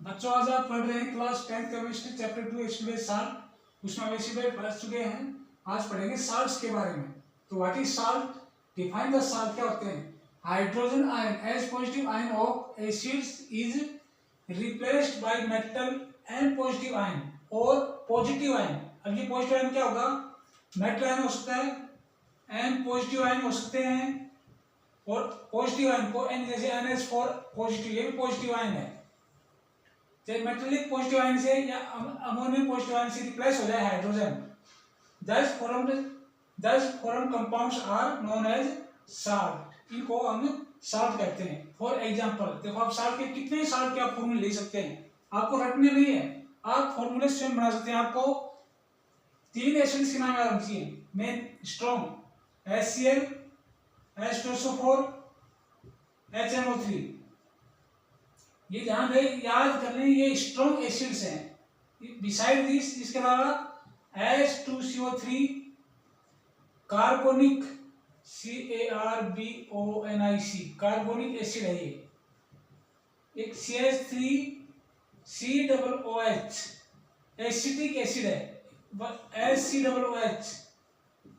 बच्चों आज आप पढ़ रहे हैं class 10 chemistry chapter 2 acid salt. उसमें हम एसिड पढ़ चुके हैं। आज पढ़ेंगे साल्ट्स के बारे में। तो what is salt? Define the salt. क्या होते हैं? Hydrogen ion as positive ion of acids is replaced by metal and positive ion और पॉजिटिव आयन। अब ये पॉजिटिव आयन क्या होगा? मेटल आयन हो सकता है एंड पॉजिटिव आयन हो सकते हैं। और पॉजिटिव आयन को एन जैसे NH4 पॉजिटिव, ये भी पॉजिटिव आयन है। चाहे मेटेलिक पॉजिटिव आयन से या अमोनियम पॉजिटिव आयन से रिप्लेस हो जाए hydrogen, thus form compounds are known as salt. इनको हम साल्ट कहते हैं। फॉर एग्जांपल देखो, आप साल्ट के कितने साल्ट के आप फॉर्मूले ले सकते हैं। आपको रटने नहीं है, आप फॉर्मूले स्वयं बना सकते हैं। आपको 3 एसिड्स के नाम याद रखिए। Main strong HCl, H2SO4, HNO3। ये ध्यान रहे, याद कर लें, ये स्ट्रॉन्ग एसिड्स हैं। बिसाइड दिस, इसके अलावा H2CO3 carbonic CARBONIC carbonic acid है। ये एक CH3COOH एसिटिक एसिड है। HCOOH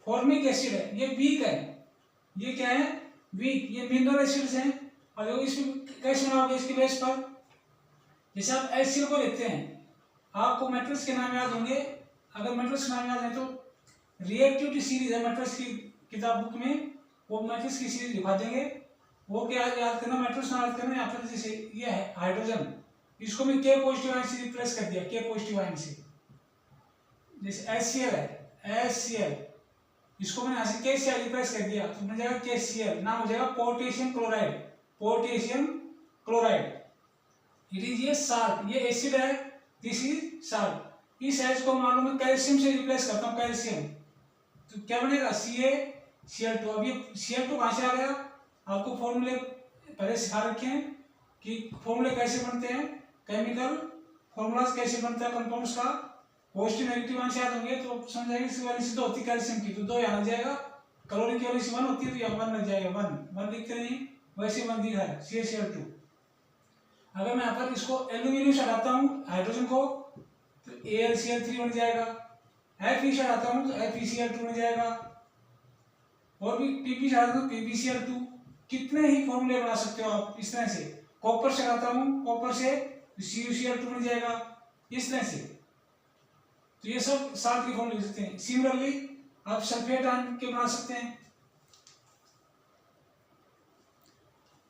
फॉर्मिक एसिड है। ये वीक है। ये क्या है? वीक। ये मिनरल एसिड्स हैं। और इसमें कैसे बनाओगे? इसके बेस पर जैसे आप HCl को लेते हैं, आपको मेटल्स के नाम याद होंगे। अगर मेटल्स के नाम याद है तो रिएक्टिविटी सीरीज है मेटल्स की किताब बुक में, वो मेटल्स की सीरीज दिखा देंगे। वो क्या याद करना? मेटल्स याद करना। यहाँ पर जैसे ये है हाइड्रोजन, इसको मैं K पॉजिटिव आयन से रिप्लेस कर दिया, K पॉजिटिव आयन से। जैसे HCl है, HCl, इसको मैंने यहाँ से KCl रिप्लेस कर दिया तो बन जाएगा KCl। नाम हो जाएगा potassium chloride, potassium chloride. It is ये साल्ट, ये एसिड है, दिस इज साल्ट। इस H को मालूम है कैल्शियम से रिप्लेस करता हूँ, कैल्शियम, तो क्या बनेगा? CaCl2। अब ये Cl2 कहाँ से आ गया? आपको फॉर्मूले पहले सिखा रखे हैं कि फॉर्मूले कैसे बनते हैं, केमिकल फॉर्मूलाज कैसे बनता है कंपाउंड्स का। पॉजिटिव नेगेटिव आयन से याद होंगे तो समझ जाएंगे। इसकी वैलेंसी 2 होती है कैल्शियम की, तो 2 यहाँ लग जाएगा। क्लोरीन की वैलेंसी 1 होती है तो यहाँ 1 लग जाएगा। 1 लिखते नहीं, वैसे 1 दिखा है CaCl2। अगर मैं यहाँ पर इसको एल्यूमिनियम से हटाता हूँ हाइड्रोजन को तो AlCl3 बन जाएगा। Fe से हटाता हूँ तो FeCl2 बन जाएगा। और भी PP से हटाता हूँ PbCl2। कितने ही फॉर्मूले बना सकते हो आप इस तरह से। कॉपर से हटाता हूँ, कॉपर से CuCl2 बन जाएगा, इस तरह से। तो ये सब साल्ट के फॉर्मूले लिख सकते हैं। सिमिलरली आप सल्फेट आयन के बना सकते हैं।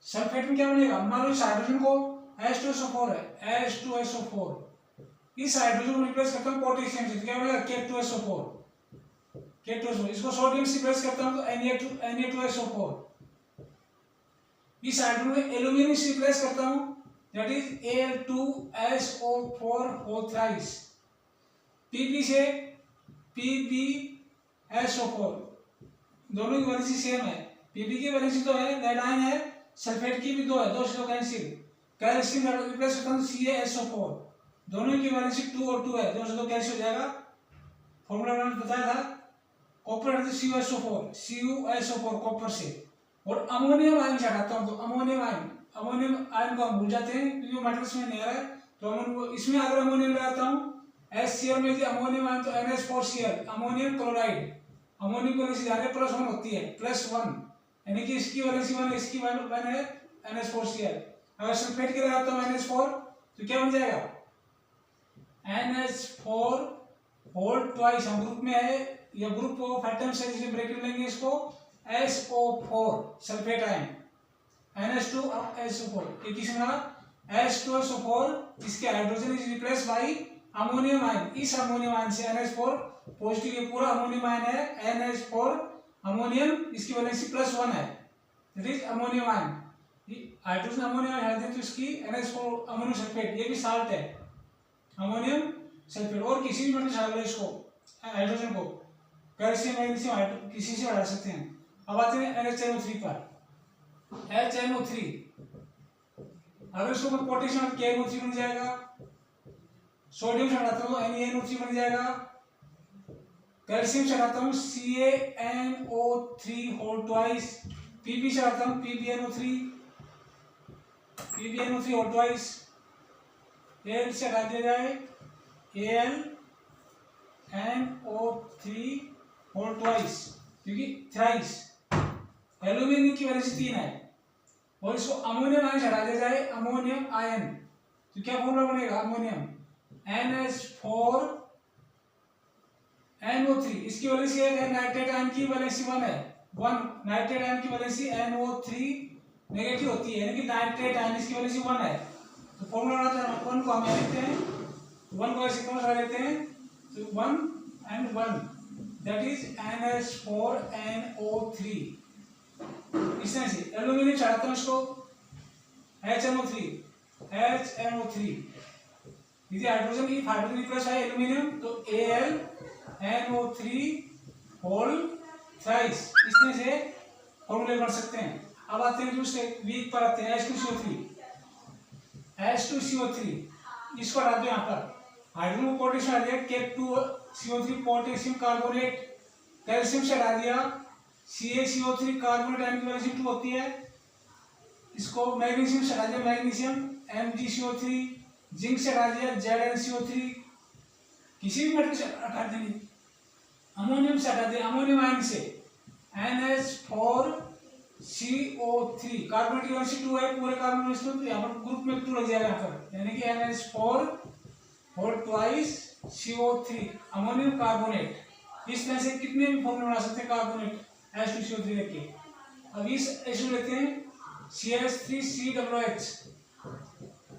सल्फेट में क्या बनेगा? मान लो इस हाइड्रोजन को H2SO4 है, H2SO4, इस हाइड्रोजन को रिप्लेस करता हूँ पोटेशियम से तो क्या बनेगा? K2SO4, K2SO4। इसको सोडियम से रिप्लेस करता हूँ तो Na2SO4। इस हाइड्रोजन में एल्यूमिनियम से रिप्लेस करता हूँ, दैट इज Al2SO4 PP से PbSO4। दोनों की वैलेंसी सेम है। PP की वैलेंसी 2 है, लेड आयन है। सल्फेट की भी 2 है, 2 से 2 कैंसिल। कैल्शियम रिप्लेस करता हूँ CaSO4। दोनों की वैलेंसी 2 और 2 है, 2 से 2 कैंसिल हो जाएगा। फॉर्मूला मैंने बताया था। कॉपर CuSO4 कॉपर से। और अमोनियम आयन से हटाता हूँ तो अमोनियम आयन को हम भूल जाते हैं क्योंकि मेटल्स में नहीं आ रहा है। तो इसमें अगर अमोनियम लगाता हूँ HCl में यदि अमोनियम आयन तो NH4Cl, अमोनियम क्लोराइड। अमोनियम की वैलेंसी +1 होती है, +1, यानी कि इसकी वैलेंसी 1 है, इसकी 1 है, NH4Cl। अगर सल्फेट के लगाता हूँ NH4 तो क्या बन जाएगा? NH4 whole twice. हम ग्रुप में है, या ग्रुप ऑफ एटम्स है जिसमें ब्रैकेट लेंगे इसको SO4 सल्फेट आयन, NH2SO4। ये किसमें रहा? H2SO4। इसके hydrogen is replace by ammonium ion. इस अमोनियम आयन से NH4 पॉजिटिव, ये पूरा अमोनियम आयन है, NH4 अमोनियम, इसकी वैलेंसी +1 है, that is ammonium ion. Hydrogen ammonium ion है तो इसकी NH4 अमोनियम सल्फेट, ये भी साल्ट है, अमोनियम सल्फेट। और किसी भी मेटल से इसको हाइड्रोजन को कैल्शियम मैग्नीशियम किसी से हटा सकते हैं। अब आते हैं HNO3 पर। HNO3 अगर इसको मैं पोटेशियम KNO3 बन जाएगा। सोडियम से हटाता हूँ NaNO3 बन जाएगा। कैल्शियम से हटाता हूँ CaNO3 होल ट्वाइस। PP से हटाता हूँ PbNO3 होल ट्वाइस। Al से हटा दिया जाए AlNO3 होल ट्वाइस, क्योंकि थ्राइस एल्यूमिनियम की वैलेंसी 3 है, और इसको अमोनियम आयन हटा दिया जाए अमोनियम आयन, तो क्या फॉर्मूला बनेगा अमोनियम NH4NO3, इसकी वैलेंसी है, नाइट्रेट आयन की वैलेंसी 1 है, 1 नाइट्रेट आयन की वैलेंसी NO3 नेगेटिव होती है, यानी कि नाइट्रेट आयन इसकी वैलेंसी 1 है, तो फॉर्मूला बनाते हैं 1 को हम लिखते हैं, 1 को ऐसे क्यों लगा लेते हैं, तो 1 and 1 दैट इज NH4NO3। इस तरह से एल्यूमिनियम चढ़ाता हूँ इसको HNO3 यदि हाइड्रोजन की हाइड्रोजन प्लस है एल्यूमिनियम तो AlNO3 होल थ्राइस, इस तरह से फॉर्मूले बन सकते हैं। अब आते हैं दूसरे वीक पर आते हैं H2CO3 इसको हटा दो, यहाँ पर हाइड्रोजन पोटेशियम हटा दिया, K2CO3 पोटेशियम कार्बोनेट, कैल्शियम से हटा दिया CaCO3 कार्बोनेट आयन की वैलेंसी 2 होती है, इसको मैग्नीशियम से हटा दिया मैग्नीशियम MgCO3, जिंक से हटा दिया ZnCO3, किसी भी मेटल से हटा देंगे, अमोनियम से हटा दिया अमोनियम आयन से NH4CO3 कार्बोनेट की वैलेंसी 2 है, पूरे कार्बन में तो यहाँ पर ग्रुप में 2 लग जाएगा यहाँ पर, यानी कि NH4 whole twice CO3 ammonium carbonate. इस तरह से कितने भी फॉर्मूले बना सकते हैं कार्बोनेट H2CO3 लेके। अब इस एसिड लेते हैं CH3COOH,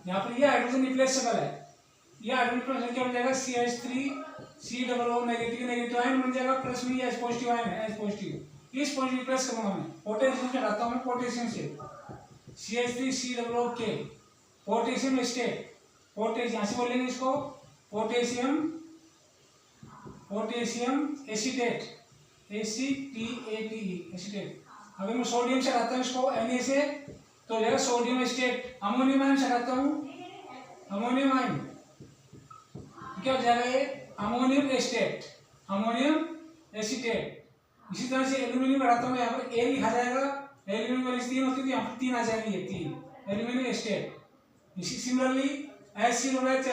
यहाँ पर यह हाइड्रोजन रिप्लेसेबल है, यह हाइड्रोजन रिप्लेस क्या बन जाएगा CH3COO नेगेटिव आयन बन जाएगा, प्लस में H पॉजिटिव आयन है, H पॉजिटिव, इस पॉजिटिव रिप्लेस करूंगा मैं पोटेशियम से हटाता हूं, पोटेशियम से CH3COOK पोटेशियम एस्टेट, पोटेशियम यहाँ से बोलेंगे इसको पोटेशियम एसीटेट एसीटेट। अगर मैं सोडियम से हटाता हूँ इसको Na से तो जाएगा सोडियम एस्टेट, अमोनियम आयन से हटाता हूँ अमोनियम आयन, क्या हो जाएगा ये अमोनियम एस्टेट अमोनियम एसीटेट। इसी तरह से एल्यूमिनियम हटाता हूँ, यहाँ पर A लिखा जाएगा, एल्यूमिनियम वैलेंसी 3 होती थी, यहाँ पर 3 आ जाएगी, ये 3 एल्यूमिनियम एस्टेट। इसी सिमिलरली HCOOH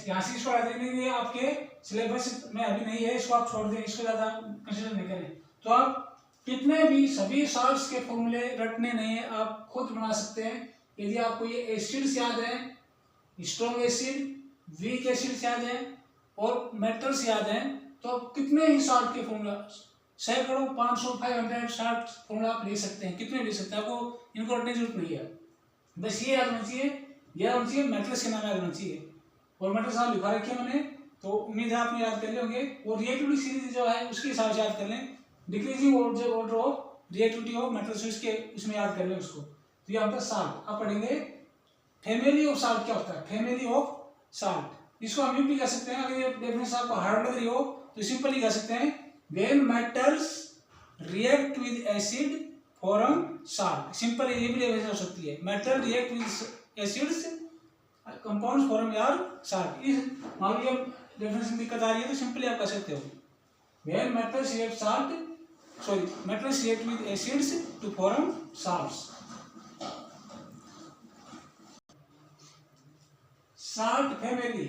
यहाँ से इसको हटा देंगे, आपके सिलेबस में अभी नहीं है, इसको आप छोड़ दें, इसको ज्यादा कंसीडर नहीं करें। तो आप कितने भी सभी साल्ट्स के फॉर्मूले रटने नहीं है, आप खुद बना सकते हैं। यदि आपको ये एसिड्स याद है, स्ट्रॉन्ग एसिड, वीक एसिड्स याद है और मेटल्स याद हैं, तो आप कितने ही साल्ट के फॉर्मूला सैकड़ों 500 500 साल्ट फॉर्मूला आप ले सकते हैं, कितने ले सकते हैं, आपको इनको रटने की जरूरत नहीं है, बस ये याद होना चाहिए, मेटल्स के नाम याद होना चाहिए। और मेटल्स आप लिखा रखे मैंने, तो उम्मीद है आपने याद कर लिए होंगे। और रिएक्टिविटी सीरीज जो है उसके हिसाब से याद कर लें, decreasing order of reactivity of metals उसके उसमें याद कर लें उसको। तो यहाँ पर साल्ट आप पढ़ेंगे, फैमिली ऑफ साल्ट क्या होता है, फैमिली ऑफ साल्ट, इसको हम यूं भी कह सकते हैं। अगर ये डेफिनेशन आपको हार्ड लग रही हो तो सिंपली कह सकते हैं, when metals react with acid form salt. Simple ये भी डेफिनेशन हो सकती है, metal react with acids compounds form यार साल्ट। इस मान लीजिए डेफिनेशन दिक्कत आ रही है तो सिंपली आप कह सकते हो, when metals react metals react with acids to form salts. Salt family,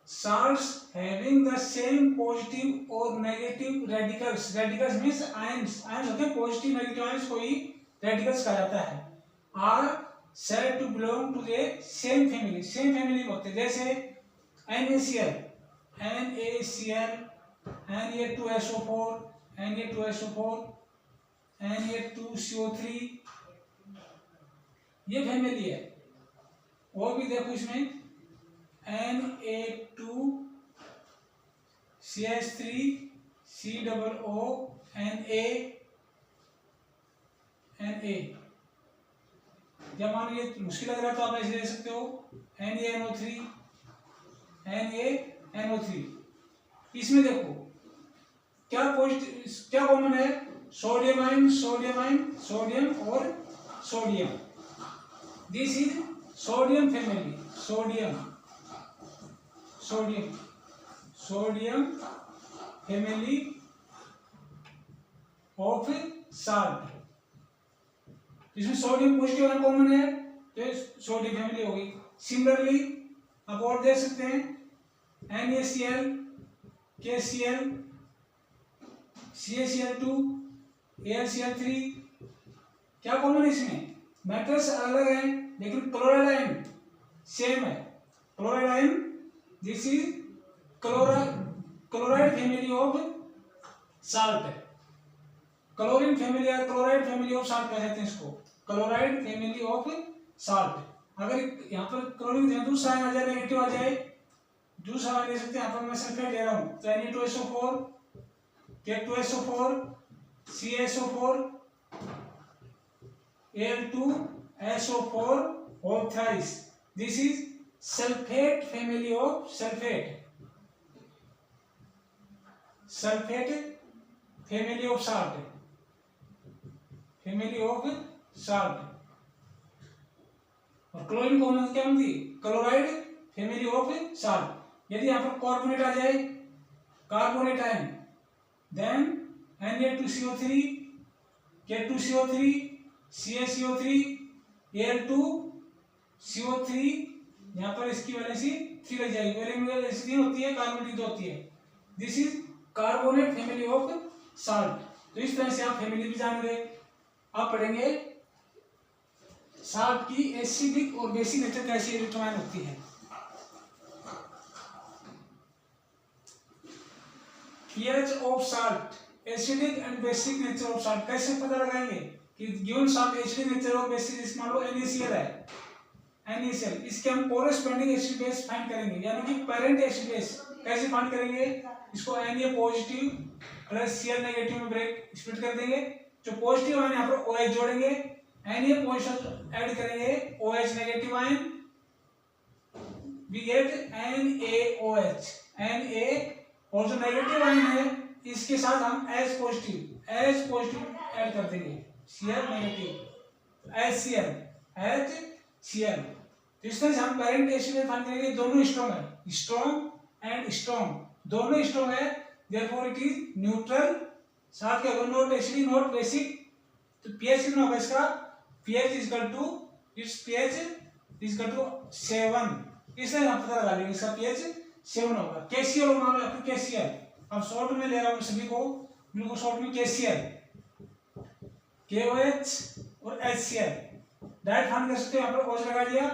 salts having the same positive or negative radicals means ions होते हैं, positive negative ions को ही radicals कहा जाता है, are said to belong to the same family में होते हैं, जैसे NaCl Na2SO4 Na2CO3 ये फैमिली है। और भी देखो इसमें Na2CH3COO Na जब मान लीजिए मुश्किल लग रहा है तो आप ऐसे ले सकते हो NaNO3। इसमें देखो क्या कॉमन है, सोडियम और sodium, this is sodium family, sodium family of salt. इसमें सोडियम पॉजिटिव आयन कॉमन है, तो सोडियम फैमिली हो गई। सिमिलरली आप और देख सकते हैं NaCl, KCl, CaCl2, AlCl3, क्या कॉमन है इसमें? मेटल्स अलग हैं लेकिन क्लोराइड आयन सेम है। Chloride ion, this is chloride family of salt है। क्लोरीन फैमिली या क्लोराइड फैमिली ऑफ साल्ट कहते हैं इसको, क्लोराइड फैमिली ऑफ साल्ट। अगर यहाँ पर क्लोरीन दूसरा आयन आ जाए, नेगेटिव आ जाए, दूसरा आयन ले सकते हैं। यहाँ पर मैं सल्फेट ले रहा हूँ, तो Na2SO4, K2SO4, CaSO4, Al2SO4 और thrice. This is sulfate family of sulfate. Sulfate family of salt. Family of salt. और क्लोरीन कॉमन क्या होती? Chloride family of salt. यदि यहाँ पर कार्बोनेट आ जाए, carbonate ion, then Na2CO3, K2CO3, CaCO3, Al2CO3, यहाँ पर इसकी वैलेंसी 3 लग जाएगी। वैलेंसी 3 होती है, कार्बोनेट 2 होती है। This is carbonate family of salt. तो इस तरह से आप फैमिली भी जान गए। आप पढ़ेंगे साल्ट की एसिडिक और बेसिक नेचर कैसे डिटरमाइन होती है। pH of salt, acidic and basic nature of salt कैसे पता लगाएंगे कि गिवन साल्ट एसिडिक नेचर और बेसिक, इस मान लो NaCl है, NaCl, इसके हम कोरेस्पोंडिंग एसिड बेस फाइंड करेंगे, यानी कि पेरेंट एसिड बेस कैसे फाइंड करेंगे? इसको Na positive plus Cl negative में ब्रेक स्प्लिट कर देंगे। जो पॉजिटिव आयन यहाँ पर OH जोड़ेंगे, Na पॉजिटिव ऐड करेंगे, OH negative ion, we get NaOH, Na, और जो नेगेटिव आयन है इसके साथ हम H पॉजिटिव ऐड कर देंगे, Cl नेगेटिव, HCl। तो इस तरह से हम पेरेंट एसिड फाइंड करेंगे। दोनों स्ट्रॉन्ग है, स्ट्रॉन्ग एंड स्ट्रॉन्ग, दोनों स्ट्रॉन्ग है, देयरफॉर इट इज न्यूट्रल। साथ के नॉट एसिडिक नॉट बेसिक। तो pH कितना होगा इसका? pH is equal to, it's pH is equal to 7। इससे हम पता लगा लेंगे इसका pH 7 होगा। KCl मान लो आपको KCl, अब शॉर्ट में ले रहा हूं सभी को, बिल्कुल शॉर्ट में KCl, KOH और HCl डायरेक्ट फाइंड कर सकते हो। यहाँ पर OH लगा दिया,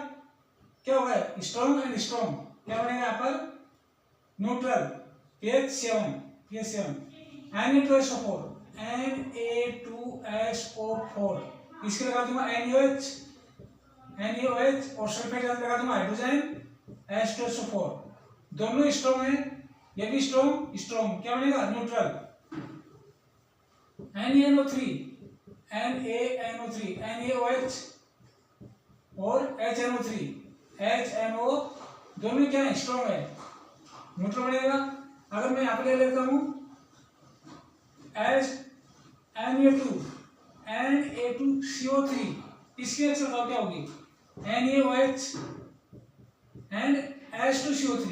क्या होगा? स्ट्रॉन्ग एंड स्ट्रॉन्ग, क्या बनेगा यहाँ पर? Neutral, pH 7। Na2SO4, Na2SO4, इसके लगा दूंगा NaOH और सल्फेट लगा दूंगा हाइड्रोजन H2SO4। दोनों स्ट्रॉन्ग है, ये भी स्ट्रॉन्ग, क्या बनेगा? न्यूट्रल। NaNO3, NaOH और HNO, दोनों क्या है? स्ट्रॉन्ग है, न्यूट्रल बनेगा। अगर मैं यहाँ पे ले लेता हूँ Na2CO3, इसकी एक्शन क्या होगी? NaOH and H2CO3,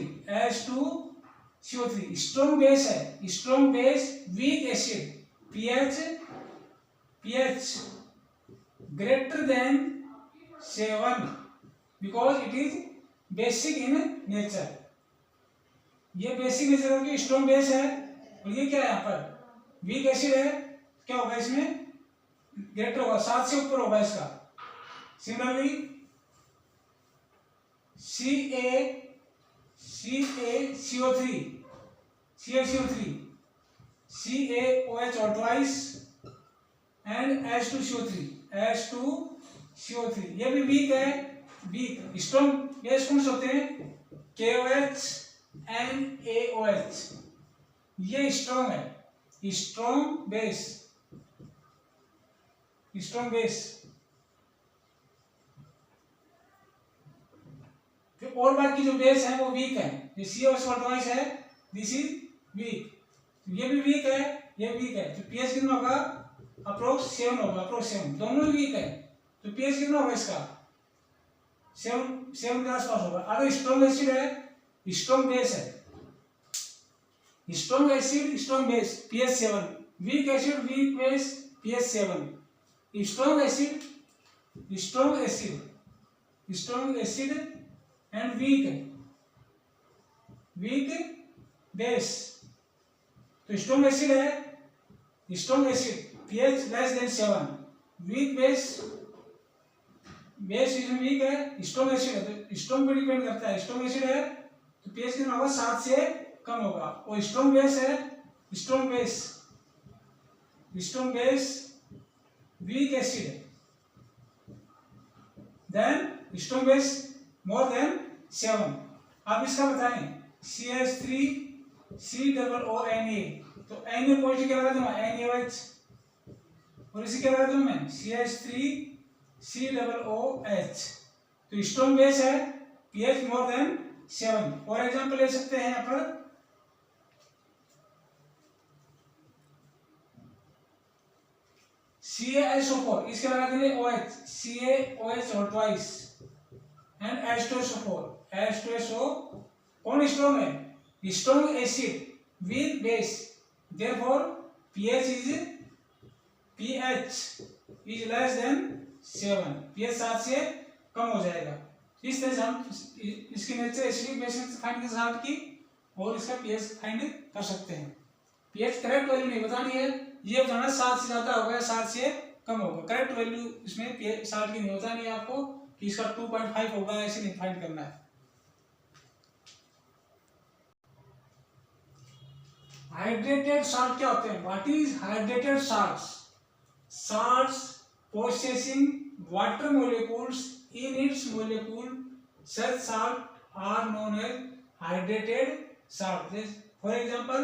strong base है, strong base, weak acid, pH greater than 7 because it is basic in nature। ये बेसिक नेचर की स्ट्रॉन्ग बेस है, और ये क्या है? यहाँ पर वीक एसिड है, क्या होगा इसमें? ग्रेटर होगा, 7 से ऊपर होगा इसका। सिमिलरली CaCO3, CaOH और ट्वाइस एंड H2CO3, ये भी वीक है। वीक स्ट्रॉन्ग बेस कौन से होते हैं? KOH एंड AOH, ये स्ट्रॉन्ग है, स्ट्रॉन्ग बेस। फिर और बाकी जो बेस है वो वीक है। ये COH और ट्वाइस है, दिस इज वीक, ये भी वीक है, ये वीक है। तो pH कितना होगा? अप्रोक्स 7 होगा, अप्रोक्स 7, दोनों वीक है। तो pH कितना होगा इसका? 7 के आसपास होगा। अगर स्ट्रॉन्ग एसिड है, स्ट्रॉन्ग बेस है, strong acid strong base, pH 7, weak acid weak base, pH 7, strong acid strong acid and weak base. तो स्ट्रॉन्ग एसिड है, strong acid pH less than 7, weak base इसमें वीक है, strong acid है तो strong पे depend करता है। Strong acid है तो pH कितना होगा, 7 से कम होगा। और स्ट्रॉन्ग बेस है, स्ट्रॉन्ग बेस वीक एसिड है, then strong base more than 7। आप इसका बताएं CH3COONA, तो Na पॉजिटिव क्या लगा दूंगा, NaOH, और इसी क्या लगा दूं मैं CH3COOH। तो स्ट्रॉन्ग बेस है, pH मोर देन 7। और एग्जांपल ले सकते हैं यहाँ पर CaSO4, इसके लगा देंगे OH, CaOH और ट्वाइस, एंड H2SO4, कौन स्ट्रॉन्ग है, strong acid with base, therefore pH is less than 7, pH 7 से कम हो जाएगा। इस तरह से हम इसकी नेचर एसिडिक बेस फाइंड कर साल्ट की, और इसका pH फाइंड कर सकते हैं। pH करेक्ट वैल्यू नहीं बतानी है, ये बताना 7 से ज्यादा होगा, 7 से कम होगा। करेक्ट वैल्यू इसमें pH साल्ट की नहीं बतानी है आपको कि इसका 2.5 होगा, ऐसे नहीं फाइंड करना है। हाइड्रेटेड साल्ट क्या होते हैं, what is hydrated salts? Salts possessing water molecules in its molecule, such salt are known as hydrated salt. For example,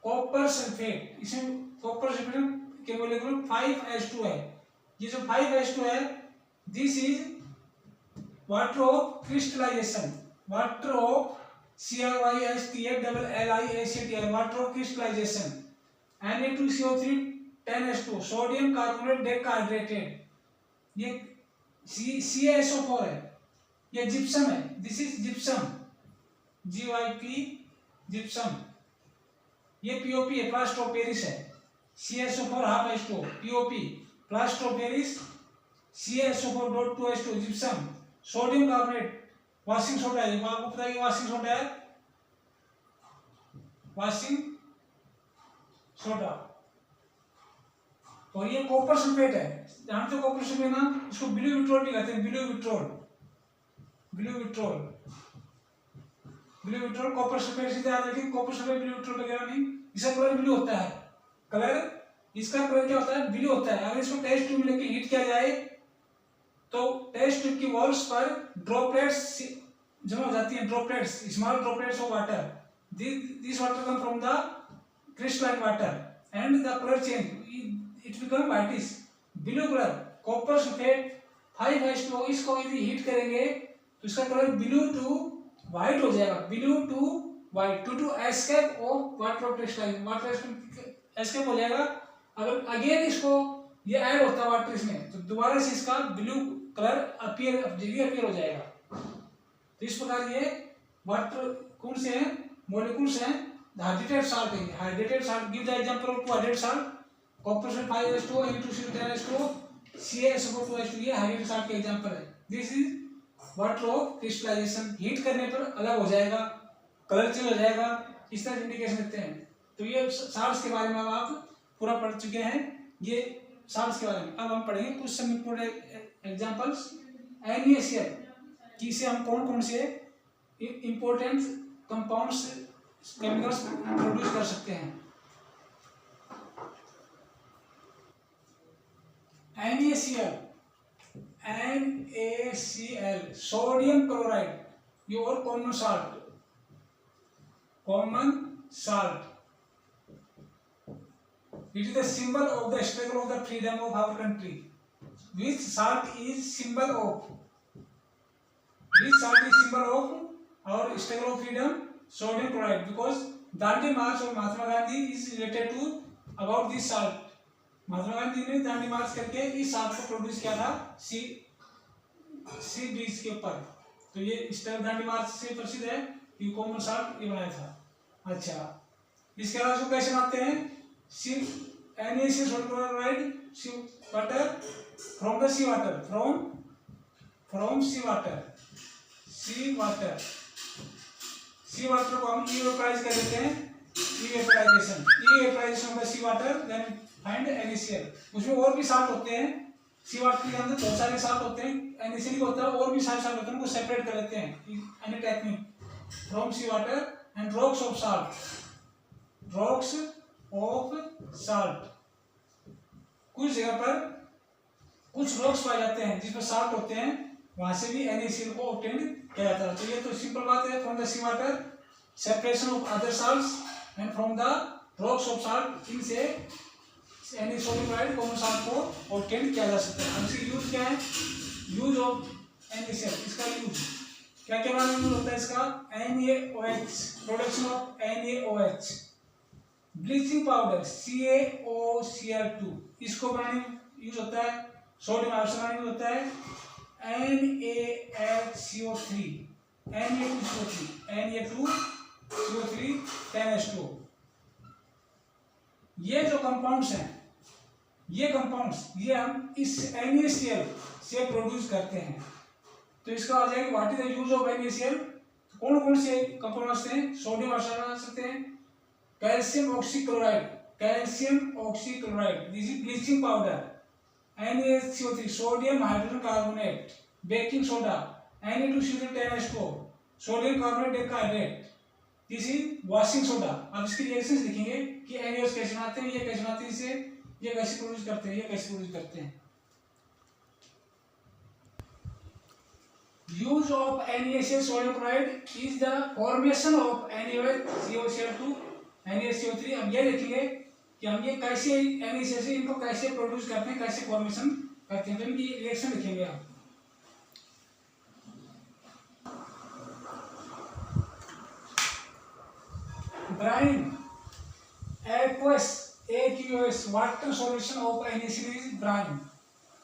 copper sulfate, इसमें copper sulfate के मोलेक्यूल 5H2 है। ये जो 5H2 है, this is water of crystallization, water of CrYSTFLLIACTI, water of crystallization। Na2CO3 10H2, sodium carbonate decahydrated, ये CaSO4 है, ये gypsum है, this is gypsum, GYP gypsum. ये POP है, प्लास्टर ऑफ पेरिस है, CaSO4 half H2, POP plaster of Paris, CaSO4.2H2 gypsum. Sodium carbonate washing soda है, आपको पता है कि वॉशिंग सोडा है, वॉशिंग सोडा। और ये कॉपर सल्फेट है, जानते हो कॉपर सल्फेट ना, इसको ब्लू विट्रोल भी कहते हैं, ब्लू विट्रोल कॉपर सल्फेट से याद रखिए, कॉपर सल्फेट ब्लू विट्रोल वगैरह नहीं, इसका कलर ब्लू होता है, इसका कलर क्या होता है, ब्लू होता है। अगर इसको टेस्ट ट्यूब में लेके हीट किया जाए तो टेस्ट ट्यूब की वॉल्स पर ड्रॉपलेट्स जमा हो जाती हैं, droplets, small droplets of water, this water come from the crystalline water and the colour change, it become whitish, blue colour. Copper sulphate 5H2, इसको यदि हीट करेंगे तो इसका कलर ब्लू टू व्हाइट हो जाएगा, blue to white, to escape of water of crystalline, water escape हो जाएगा। अगर अगेन इसको ये ऐड होता है वाटर इसमें, तो दोबारा से इसका ब्लू कलर अपीयर हो जाएगा। तो इस प्रकार ये वाटर कौन से हैं, मॉलिक्यूल्स हैं, हाइड्रेटेड साल्ट है। Hydrated salt, give the example of hydrated salt, copper sulphate 5H2, Na2CO 10H2, CaSO4 ये हाइड्रेटेड साल्ट के एग्जांपल है। This is water of crystallisation, heat करने पर अलग हो जाएगा, कलर चेंज हो जाएगा, इस तरह इंडिकेशन देते हैं। तो ये साल्ट्स के बारे में अब आप पूरा पढ़ चुके हैं, ये साल्ट्स के बारे में। अब हम पढ़ेंगे कुछ सम इंपोर्टेंट एग्जांपल्स NaCl की, से हम कौन कौन से इंपॉर्टेंट कंपाउंड्स केमिकल्स प्रोड्यूस कर सकते हैं। NaCl सोडियम क्लोराइड, ये और common salt, it is the symbol of the struggle of the freedom of our country. Which salt is symbol of our struggle of freedom? Sodium chloride, because Dandi march और Mahatma Gandhi is related to about this salt. Mahatma Gandhi ने दांडी मार्च करके इस salt को produce किया था सी बीच के ऊपर। तो ये इस तरह दांडी मार्च से प्रसिद्ध है, ये कॉमन साल्ट ये बनाया था। अच्छा, इसके अलावा क्वेश्चन आते हैं, NaCl sodium chloride, water from the sea water, from sea water, sea water, sea water को हम इवेपोराइज कर देते हैं, evaporation, evaporation of the sea water, then find NaCl। उसमें और भी साल्ट होते हैं, सी वाटर के अंदर बहुत सारे साल्ट होते हैं, NaCl होता है, और भी सारे साल्ट होते हैं, उनको सेपरेट कर देते हैं any technique from sea water and rocks of salt, rocks of salt. कुछ जगह पर कुछ रॉक्स पाए जाते हैं जिसमें साल्ट होते हैं, वहां से भी NaCl को ऑब्टेन किया जाता है। तो ये तो सिंपल बात है, from the sea water separation of other salts and from the rocks of salt, इनसे NaSO कॉमन साल्ट को ऑब्टेन किया जा सकता है। अब इसकी यूज क्या है, यूज ऑफ NaCl, इसका यूज क्या क्या बारे में होता है इसका, NaOH, production of NaOH, bleaching powder CaOCl2, इसको बनाने यूज होता है, सोडियम हाइड्रोक्साइड बनाने यूज होता है, NaHCO3, Na2CO3, 10H2। ये जो कंपाउंड्स हैं, ये कंपाउंड्स ये हम इस NaCl से प्रोड्यूस करते हैं। तो इसका आ जाएगा what is the use of NaCl। कौन कौन से कंपाउंड्स हैं, सोडियम हाइड्रोक्साइड बना सकते हैं, calcium oxychloride, calcium oxychloride, this is bleaching powder, NaCO3, sodium hydrogen carbonate, baking soda, Na2CO3, 10H2, sodium carbonate decahydrate, this is washing soda. अब इसकी reactions लिखेंगे कि NaOH कैसे बनाते हैं, ये कैसे बनाते हैं, इसे ये कैसे प्रोड्यूस करते हैं, ये कैसे प्रोड्यूस करते हैं। Use of NaCl sodium chloride is the formation of NaOH, COCl2, NaCO3। अब ये लिखेंगे कि हम ये कैसे NaCl से इनको कैसे प्रोड्यूस करते हैं, कैसे फॉर्मेशन करते हैं, तो इनकी रिएक्शन लिखेंगे आप। Brine, aqueous, AQOS, water solution of NaCl is brine.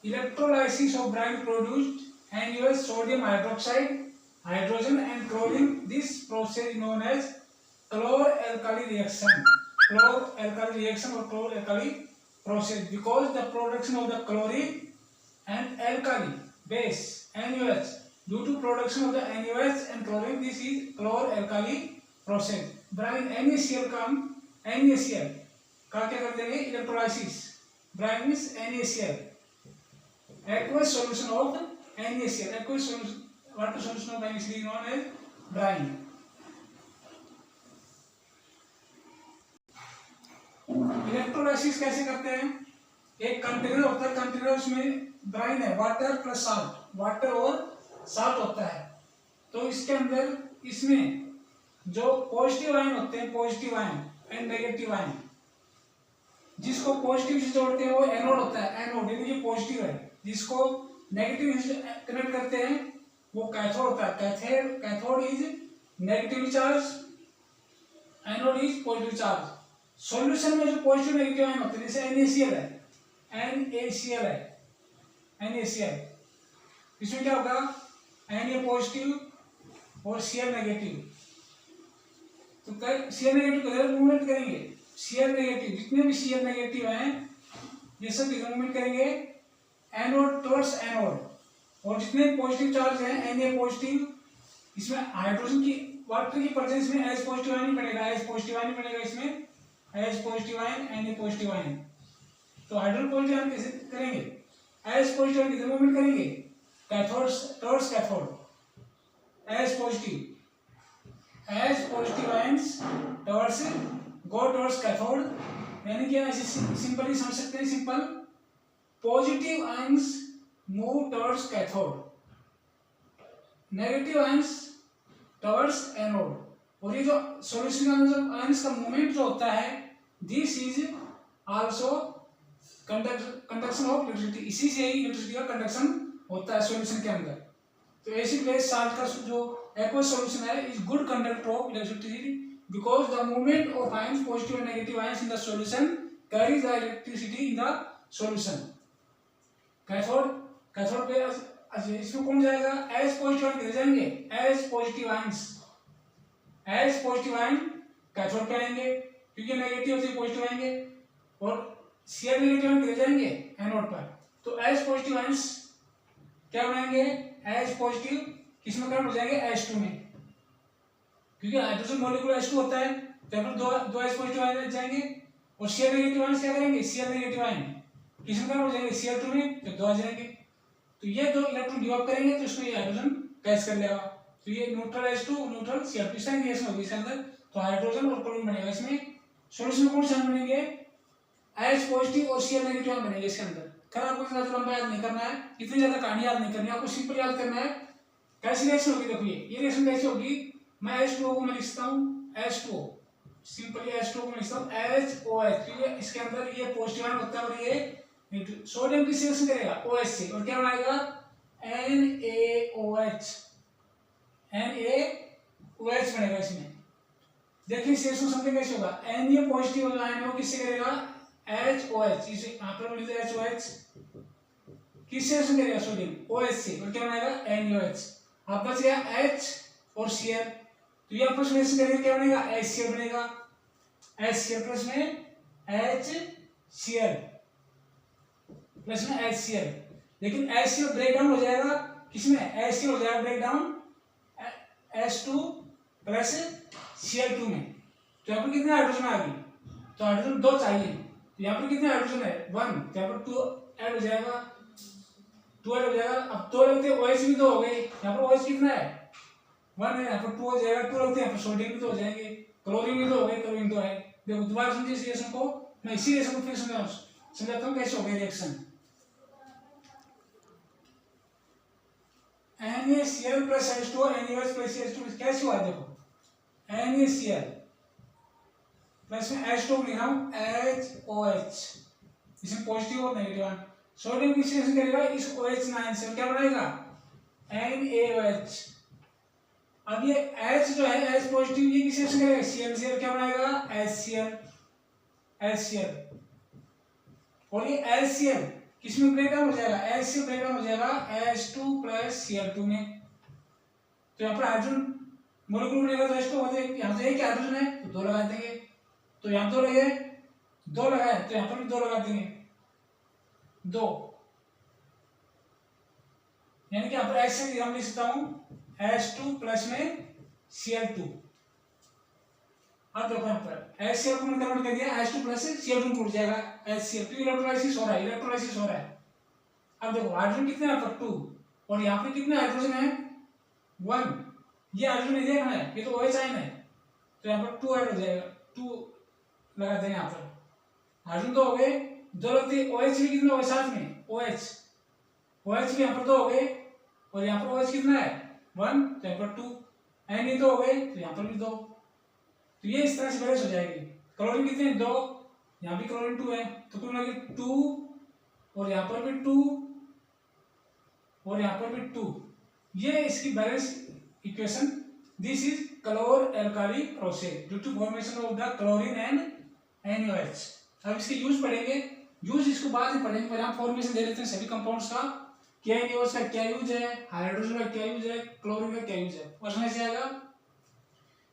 Electrolysis of brine produced NaOH, sodium hydroxide, hydrogen and chlorine. This process is known as chlor-alkali reaction. Chlor-alkali reaction or chlor-alkali process, because the production of the chlorine and alkali base NaOH, due to production of the NaOH and chlorine, this is chlor-alkali process. Brine NaCl का हम NaCl का क्या कर देंगे, electrolysis, brine means NaCl, aqueous solution of NaCl, aqueous water solution of NaCl is known as brine। Electrolysis कैसे करते हैं, एक कंटेनर होता है, कंटेनर उसमें ब्राइन है, वाटर प्लस साल्ट, वाटर और साल्ट होता है। तो इसके अंदर इसमें जो पॉजिटिव आयन होते हैं, positive ion and negative ion, जिसको पॉजिटिव से जोड़ते हैं वो एनोड होता है, एनोड यानी ये पॉजिटिव है, जिसको नेगेटिव से कनेक्ट करते हैं वो कैथोड होता है। Cathode is negative charge, anode is positive charge. Solution में जो पॉजिटिव नेगेटिव आयन होते हैं, जैसे NaCl है, NaCl है, NaCl, इसमें क्या होगा, Na पॉजिटिव और Cl नेगेटिव, तो Cl नेगेटिव को मूवमेंट करेंगे, Cl नेगेटिव, जितने भी Cl नेगेटिव हैं ये सब मूवमेंट करेंगे एनोड टुवर्ड्स एनोड, और जितने पॉजिटिव चार्ज हैं Na पॉजिटिव, इसमें हाइड्रोजन की वाटर की प्रेजेंस में H पॉजिटिव आयन पड़ेगा, H पॉजिटिव आयन पड़ेगा, इसमें H positive ion, Na positive ion. तो हाइड्रोजन पॉजिटिव आयन कैसे करेंगे, H पॉजिटिव आयन किधर मूवमेंट करेंगे, cathode towards cathode, H positive ions towards go towards cathode, यानी कि ऐसे सिंपली समझ सकते हैं, simple positive ions move towards cathode, negative ions towards anode. और ये जो सॉल्यूशन के अंदर जो आयंस का मूवमेंट जो होता है, this is also conduction of electricity, इसी से ही इलेक्ट्रिसिटी का कंडक्शन होता है सॉल्यूशन के अंदर। तो एसिड बेस साल्ट का जो aqueous solution है is good conductor of electricity because the movement of ions, positive and negative ions in the solution carries the electricity in the solution। Cathode पे इसमें कौन जाएगा, H पॉजिटिव आयन किधर जाएंगे, H positive ion cathode पे आएंगे, क्योंकि negative से पॉजिटिव आएंगे, और Cl नेगेटिव आयन किधर जाएंगे, एनोड पर। तो H पॉजिटिव आयंस क्या बनाएंगे H पॉजिटिव, किसमें कन्वर्ट हो जाएंगे H2 में, क्योंकि हाइड्रोजन मॉलिक्यूल H2 होता है, तो यहाँ पर दो H पॉजिटिव आयन जाएंगे, और Cl नेगेटिव आयन क्या करेंगे, Cl नेगेटिव आयन किसमें कन्वर्ट हो जाएंगे Cl2 में, तो दो आ जाएंगे, तो ये दो इलेक्ट्रॉन गिव अप करेंगे तो इसको ये हाइड्रोजन कैच कर लेगा, तो ये न्यूट्रल H2 न्यूट्रल Cl2 इस तरह रिएक्शन होगी इसके अंदर, तो हाइड्रोजन और क्लोरीन बनेगा इसमें। सॉल्यूशन में कौन से आयन बनेंगे, H पॉजिटिव और Cl नेगेटिव आयन बनेंगे इसके अंदर। कर आपको ज्यादा लंबा याद नहीं करना है, इतनी ज्यादा कहानी याद नहीं करनी है, आपको सिंपल याद करना है कैसी रिएक्शन होगी। देखो ये रिएक्शन कैसी होगी, मैं H2O को मैं लिखता हूँ H2O, सिंपली H2O को मैं लिखता हूँ HOH, क्योंकि इसके अंदर ये पॉजिटिव आयन होता है और ये सोडियम की रिएक्शन करेगा OH से, और क्या बनाएगा NaOH, NaOH बनेगा इसमें। देखिए इस रिएक्शन समझे कैसे होगा, Na ये पॉजिटिव जो आयन है वो किससे करेगा HOH, इसे यहाँ पर लिख दो HOH, किससे रिएक्शन करेगा सोडियम OH से, और क्या बनेगा NaOH। अब बच गया H और Cl, तो ये आपस में रिएक्शन करेंगे क्या बनेगा HCl बनेगा, HCl प्लस में HCl प्लस में HCl, लेकिन HCl ब्रेक डाउन हो जाएगा किसमें, HCl हो जाएगा break down H2 plus Cl2 में, तो यहाँ पर कितने हाइड्रोजन आ गई, तो हाइड्रोजन दो चाहिए, तो यहाँ पर कितने हाइड्रोजन है 1, तो यहाँ पर 2 ऐड हो जाएगा, 2 ऐड हो जाएगा। अब 2 लगते हैं OH भी 2 हो गए, यहाँ पर OH कितना है 1 है, यहाँ पर 2 हो जाएगा, 2 लगते हैं यहाँ पर सोडियम भी 2 हो जाएंगे, क्लोरीन भी 2 हो गए, क्लोरीन 2 है। देखो दोबारा समझिए इस रिएक्शन को, मैं इसी रिएक्शन को फिर समझाता हूँ कैसे हो गई reaction. NaCl plus H2O NaOH plus H2 कैसे हुआ, देखो NaCl प्लस में H2O लिख रहा हूँ HOH, इसमें पॉजिटिव और नेगेटिव आयन, सोडियम किस रिएक्शन करेगा इस OH9 से, क्या बनाएगा NaOH। अब ये H जो है H पॉजिटिव ये किस रिएक्शन करेगा Cl से, क्या बनाएगा HCl, और ये HCl किसमें ब्रेक डाउन हो जाएगा, HCl ब्रेक डाउन हो जाएगा H2 प्लस Cl2 में, तो यहाँ पर हाइड्रोजन मॉलिक्यूल बनेगा तो H2 होते हैं, यहाँ तो एक हाइड्रोजन है तो 2 लगा देंगे, तो यहाँ 2 लगे 2 लगाए तो यहाँ पर भी 2 लगा देंगे 2, यानी कि यहाँ पर ऐसे हम लिख सकता हूँ H2 प्लस में Cl2। अब देखो यहाँ पर HCl को मैंने कन्वर्ट कर दिया H2 प्लस Cl2 में टूट जाएगा HCl, क्योंकि इलेक्ट्रोलाइसिस हो रहा है, इलेक्ट्रोलाइसिस हो रहा है। अब देखो हाइड्रोजन कितने हैं यहाँ पर 2, और यहाँ पे कितने हाइड्रोजन है 1, ये हाइड्रोजन नहीं देखना है, ये तो OH आयन है, तो यहाँ पर 2 ऐड हो जाएगा, 2 लगा देंगे यहाँ पर, हाइड्रोजन 2 हो गए, 2 लगते OH भी कितना हो साथ में OH भी यहाँ पर 2 हो गए, और यहाँ पर OH कितना है 1, तो यहाँ पर 2, Na 2 हो गए तो यहाँ पर भी 2, तो ये इस तरह से बैलेंस हो जाएगी। क्लोरीन कितने हैं 2, यहाँ भी क्लोरीन 2 है, तो कुल मिला के 2, और यहाँ पर भी 2, और यहाँ पर भी 2, ये इसकी balance equation. This is chlor alkali process due to formation of the chlorine and NaOH। अब इसके यूज पढ़ेंगे, यूज इसको बाद में पढ़ेंगे, पहले हम फॉर्मेशन दे लेते हैं सभी कंपाउंड्स का, क्या NaOH का क्या यूज है, हाइड्रोजन का क्या यूज है, क्लोरीन का क्या यूज है। क्वेश्चन ऐसे आएगा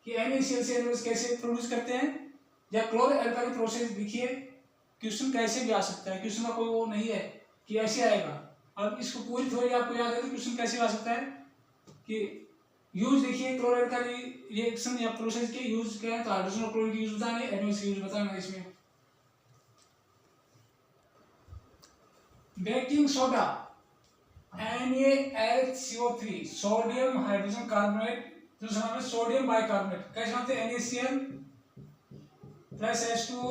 कि NaCl से NaOH कैसे प्रोड्यूस करते हैं, या क्लोर एल्काली प्रोसेस लिखिए, क्वेश्चन कैसे भी आ सकता है, क्वेश्चन का कोई वो नहीं है कि ऐसे आएगा। अब इसको पूरी थ्योरी आपको याद है तो क्वेश्चन कैसे आ सकता है कि यूज देखिए क्लोर एल्काली रिएक्शन या प्रोसेस के यूज क्या है, तो हाइड्रोजन और क्लोरीन की यूज बताना है, NaOH की यूज बताना है। इसमें baking soda NaHCO3 sodium hydrogen carbonate, दूसरा नाम है सोडियम बाइकार्बोनेट, कैसे बनते हैं NaCl plus H2O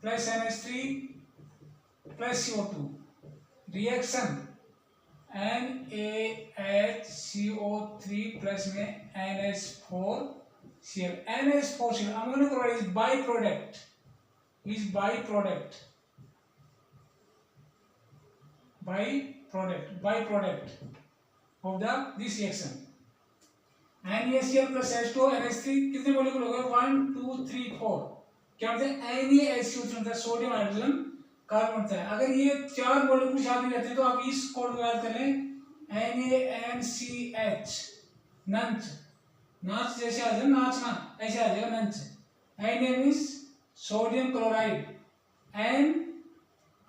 plus NH3 plus CO2, reaction NaHCO3 plus में NH4Cl, NH4Cl ammonium chloride is by product of this reaction। NaCl plus H2O NH3 कितने molecule हो गए 1 2 3 4, क्या होते हैं NaHCO3 होता है सोडियम हाइड्रोजन कार्बन होता है। अगर ये 4 मॉलिक्यूल साथ में रहते हैं तो आप इस कोड को याद कर लें NaNCH, नाच जैसे आ जाए नाचना ऐसे आ जाएगा नंच। Na means sodium chloride, N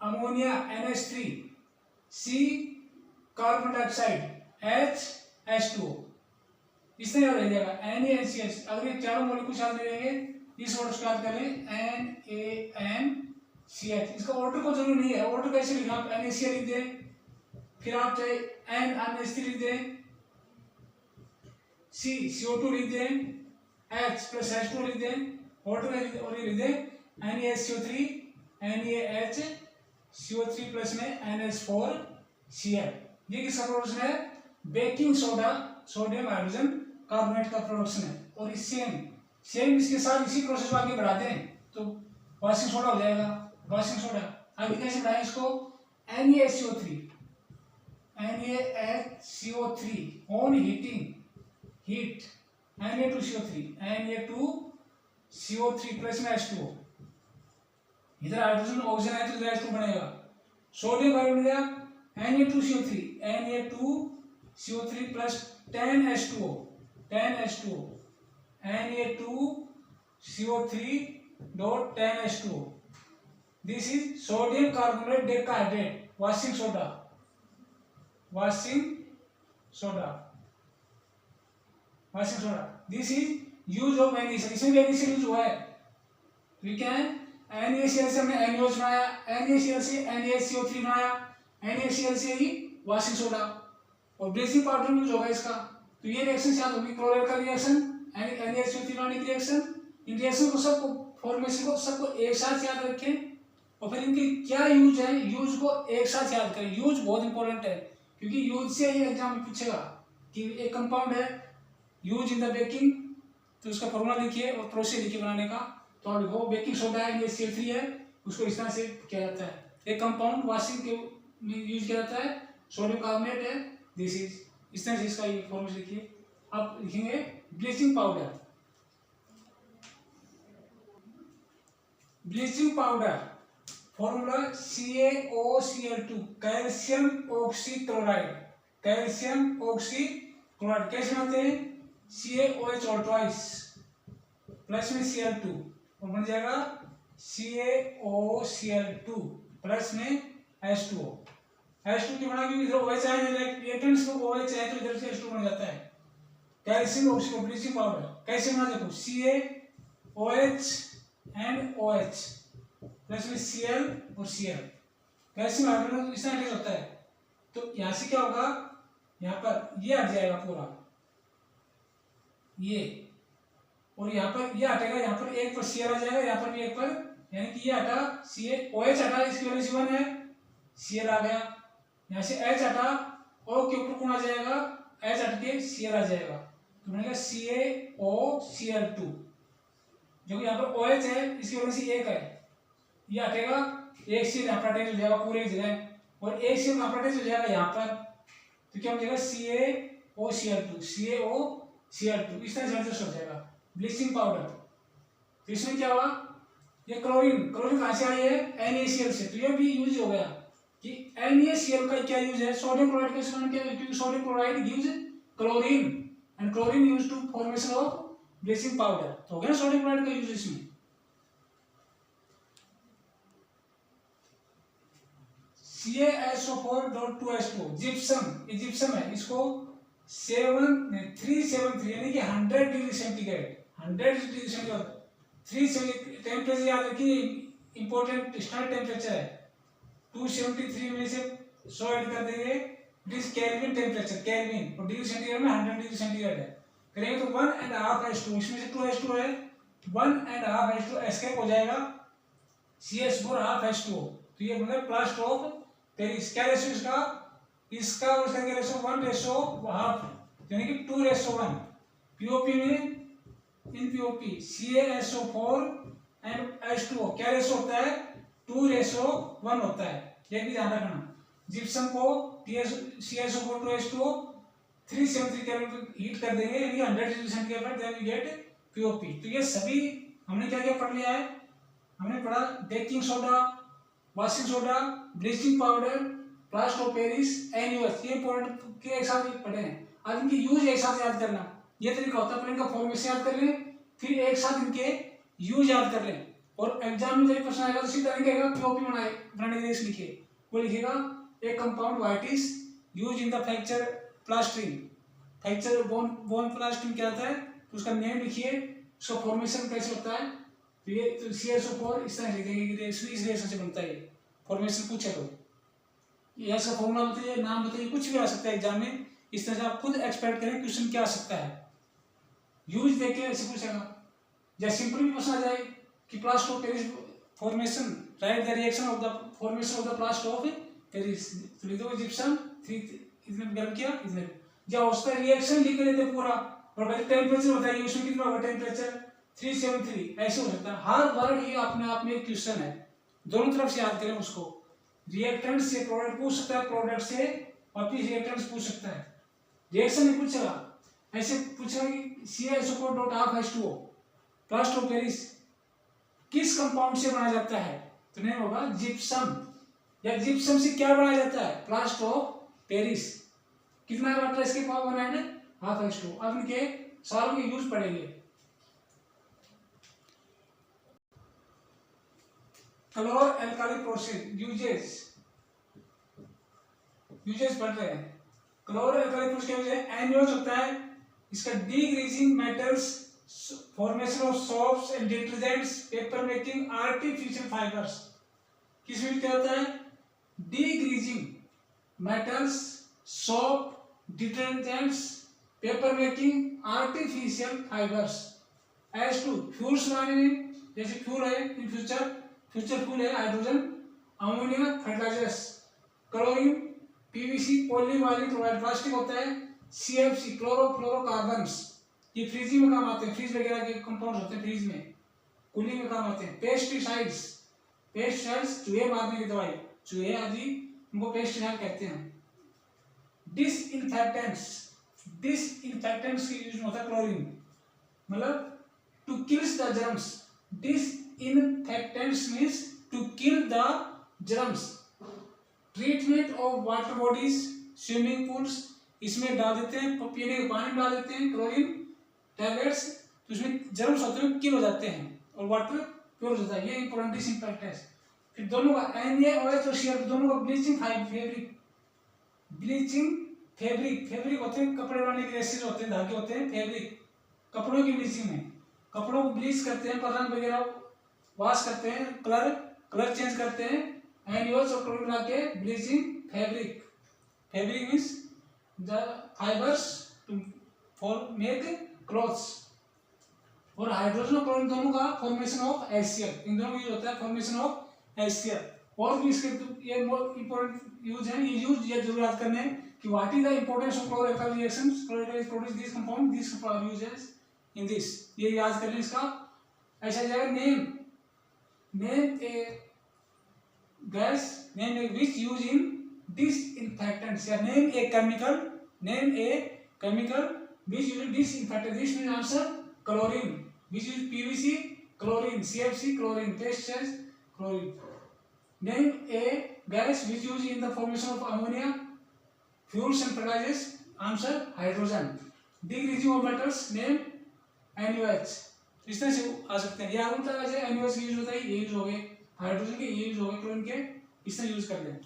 ammonia NH3, C carbon dioxide H2O, इस तरह याद रह जाएगा NaCl। अगर ये चारों मॉलिक्यूल याद रहेंगे, इस वर्ड को याद करें NaNCl। इसका ऑर्डर को जरूरी नहीं है, ऑर्डर कैसे लिखा, आप NaCl लिख दें, फिर आप चाहे NaNH3 लिख दें, CO2 लिख दें, H + H2 लिख दें, ऑर्डर और ये लिख दें NaCO3 NaHCO3 प्लस में NH4Cl। ये किसका प्रोडक्शन है, baking soda sodium hydrogen carbonate का प्रोडक्शन है। और इस सेम इसके साथ इसी प्रोसेस को आगे बढ़ा दें तो वाशिंग सोडा हो जाएगा। वाशिंग सोडा आगे कैसे बढ़ाएं इसको, NaCO3 on heat Na2CO3 plus में H2O, इधर हाइड्रोजन ऑक्सीजन है तो इधर H2 बनेगा, सोडियम हाइड्रोजन बन गया Na2CO3 plus 10H2O Na2CO3 dot 10H2O। This is sodium carbonate decahydrate, washing soda this is use of NaCl। इसमें भी NaCl यूज हुआ है, ठीक है। NaCl से हमने NaOH बनाया, NaCl से NaCO3 बनाया, NaCl से ही वाशिंग सोडा और ब्लीचिंग पाउडर यूज होगा इसका। तो ये रिएक्शन याद होगी, क्लोराइड का रिएक्शन, NaCO3 बनाने की रिएक्शन। इन रिएक्शन को सबको फॉर्मेशन को सबको एक साथ याद रखें और फिर इनके क्या यूज है, यूज को एक साथ याद करें। यूज बहुत इंपॉर्टेंट है क्योंकि यूज से ये एग्जाम में पूछेगा कि एक कंपाउंड है यूज इन द बेकिंग, तो उसका फॉर्मूला लिखिए और प्रोसेस लिखिए बनाने का। तो आप लिखो बेकिंग सोडा है, NaCl3 है, उसको इस तरह से किया जाता है। एक कंपाउंड वाशिंग के में यूज किया जाता है, सोडियम कार्बोनेट है, दिस इज, इस तरह से इसका ये फॉर्मूला लिखिए। आप लिखेंगे bleaching powder formula CaOCl2, calcium oxychloride. कैसे बनाते हैं, CaOH और ट्वाइस प्लस में Cl2 और बन जाएगा CaOCl2 प्लस में H2O। H2 क्यों बना, क्योंकि इधर OH है, रिएक्टेंट्स को OH है तो इधर से H2 बन जाता है। कैल्शियम ऑक्सीक्लोराइड ब्लीचिंग पाउडर कैसे बना, देखो CaOH एंड OH प्लस में Cl और Cl, कैल्शियम हाइड्रोजन इस तरह होता है। तो यहाँ से क्या होगा, यहाँ पर ये हट जाएगा पूरा ये, और यहाँ पर ये हटेगा, यहाँ पर एक पर Cl आ जाएगा, यहाँ पर भी एक पर, यानी कि ये हटा OH हटा, इसकी वजह से 1 है, Cl आ गया, यहाँ से H हटा, O के ऊपर कौन आ जाएगा, H हट के Cl आ जाएगा, तो बनेगा CaOCl2। जो कि यहाँ पर OH है इसकी वजह से 1 है, ये हटेगा, एक Cl यहाँ पर अटैच हो जाएगा पूरे जगह, और एक Cl यहाँ पर अटैच हो जाएगा यहाँ पर, तो क्या हो जाएगा CaOCl2 इस तरह से एडजस्ट हो जाएगा। ब्लीचिंग पाउडर, तो इसमें क्या हुआ, ये क्लोरीन कहाँ से आई है, NaCl से, तो ये भी यूज हो गया कि NaCl का क्या यूज है, सोडियम क्लोराइड के समान क्या, क्योंकि sodium chloride gives chlorine and chlorine used to formation of bleaching powder, तो हो गया सोडियम क्लोराइड का यूज इसमें। CaSO4.2H2 जिप्सम है, इसको 373 यानी कि 100 डिग्री सेंटीग्रेड 370 टेम्परेचर याद रखिए, इंपॉर्टेंट स्टार्ट टेम्परेचर है। 273 में से 100 ऐड कर देंगे, it is kelvin temperature, kelvin, और डिग्री सेंटीग्रेड में 100 डिग्री सेंटीग्रेड है, करेंगे तो 1.5 H2, इसमें से 2 H2 है, 1.5 H2 एस्केप हो जाएगा, CH4 half H2O, तो ये मतलब प्लस ऑफ पेरिस। क्या रेशियो इसका और इसका क्या रेशियो, 1:1/2, यानी कि 2:1। पीओपी में इन पीओपी CaSO4 एंड H2O क्या रेशियो होता है, 2:1 होता है, ये भी ध्यान रखना। जिप्सम को CaSO4 373 केल्विन हीट कर देंगे, यानी 100 degree centigrade, then we get POP. तो ये सभी हमने क्या क्या पढ़ लिया है, हमने पढ़ा baking soda, washing soda, bleaching powder, plaster of Paris, NaOH, ये इंपॉर्टेंट के एक साथ पढ़े हैं। अब इनके यूज एक साथ याद करना, ये तरीका होता है, पहले इनका फॉर्मेशन याद कर लें, फिर एक साथ इनके यूज याद कर लें, और एग्जाम में जब प्रश्न आएगा तो सीधा लिखेगा पीओपी बनाने के लिए लिखिए, वो लिखेगा एक compound whitish use in the fracture plastering, fracture bone plastering क्या होता है, तो उसका नेम लिखिए, उसका फॉर्मेशन कैसे होता है, तो ये तो CaSO4 इस तरह लिख देंगे कि इस रिएक्शन से बनता है, फॉर्मेशन पूछे तो ये ऐसा फॉर्मूला बताइए, नाम बताइए, कुछ भी आ सकता है एग्जाम में, इस तरह से आप खुद एक्सपेक्ट करें क्वेश्चन क्या आ सकता है, यूज देके ऐसे पूछेगा, या सिंपल भी पूछा जाए कि plaster of Paris formation, right the reaction of the formation of the plaster of Paris, तो लिख दो जिप्सम 3 इसने गर्म किया इसने, या उसका रिएक्शन लिख लेते पूरा, और टेम्परेचर बताइए उसमें कितना होगा टेम्परेचर 373, ऐसे हो सकता है। हर वर्ड ये अपने आप में एक क्वेश्चन है, दोनों तरफ से याद करें उसको, रिएक्टेंट से प्रोडक्ट पूछ सकता है, प्रोडक्ट से और फिर रिएक्टेंट पूछ सकता है, रिएक्शन नहीं पूछेगा, ऐसे पूछेगा कि CaSO4.2H2O प्लास्टर ऑफ पेरिस किस कंपाउंड से बनाया जाता है, तो नहीं होगा जिप्सम, या जिप्सम से क्या बनाया जाता है, प्लास्टर ऑफ पेरिस, कितना वाटर इसके पास बनाया है 1/2H2O। अब इनके सारों के यूज पढ़ेंगे, क्लोरो एल्काली प्रोसेस यूजेस पढ़ रहे हैं, क्लोरो एल्काली प्रोसेस क्या यूज है, एनओएच होता है, इसका degreasing metals, formation of soaps and detergents, paper making, artificial fibres, किसमें क्या होता है, degreasing metals, soap, detergents, paper making, artificial fibres, as to fuels बनाने में, जैसे फ्यूल है इन फ्यूचर फ्यूल है hydrogen, ammonia, fertilisers, chlorine, PVC, polyvinyl chloride, plastic होता है, CFC, क्लोरोफ्लोरोकार्बन्स, ये फ्रीजिंग में काम आते हैं, फ्रीज वगैरह के कंपाउंड्स होते हैं, फ्रीज में कूलिंग में काम आते हैं, पेस्टिसाइड्स चूहे मारने की दवाई, चूहे आदि उनको पेस्टिसाइड कहते हैं, डिसइंफेक्टेंट्स की यूज होता है क्लोरीन, मतलब to kills the germs, disinfectants means to kill the germs, treatment of water bodies, swimming pools, इसमें डाल देते हैं, पीने के पानी में डाल देते हैं क्लोरीन टैबलेट्स, तो इसमें जर्म्स होते हैं किल हो जाते हैं और वाटर प्योर हो जाता है, ये इंपॉर्टेंट डिसइंफेक्टेंट्स। फिर दोनों का NaOH और Cl दोनों का ब्लीचिंग फैब्रिक होते हैं, कपड़े बनाने के रेसेस होते हैं, धागे होते हैं, फैब्रिक कपड़ों की ब्लीचिंग में, कपड़ों को ब्लीच करते हैं, पर रंग वगैरह वॉश करते हैं, कलर चेंज करते हैं, NaOH और क्लोरीन मिला के bleaching fabric means the fibres to for make clothes, और हाइड्रोजन और क्लोरीन दोनों का फॉर्मेशन ऑफ HCl, इन दोनों का यूज होता है फॉर्मेशन ऑफ HCl। और भी इसके ये बहुत इंपॉर्टेंट यूज है, ये यूज ये जरूर याद करने कि what is the importance of chloro alkyl reactions, chloro alkyl produce this compound, this uses in this, ये याद कर लें इसका। ऐसा जाएगा name a gas, name a which use in disinfectants, या name a chemical which use in disinfectant, this means answer chlorine, which is PVC, chlorine, CFC, chlorine, pesticides, chlorine. Name a gas which used in the formation of ammonia, fuels and fertilizers. Answer hydrogen. Decreasing of metals. Name NaOH. इस तरह से आ सकते हैं, या उल्टा आ जाए, NaOH का use होता है, ये यूज हो गए, हाइड्रोजन के ये यूज हो गए, क्लोरीन के इस तरह यूज कर लें।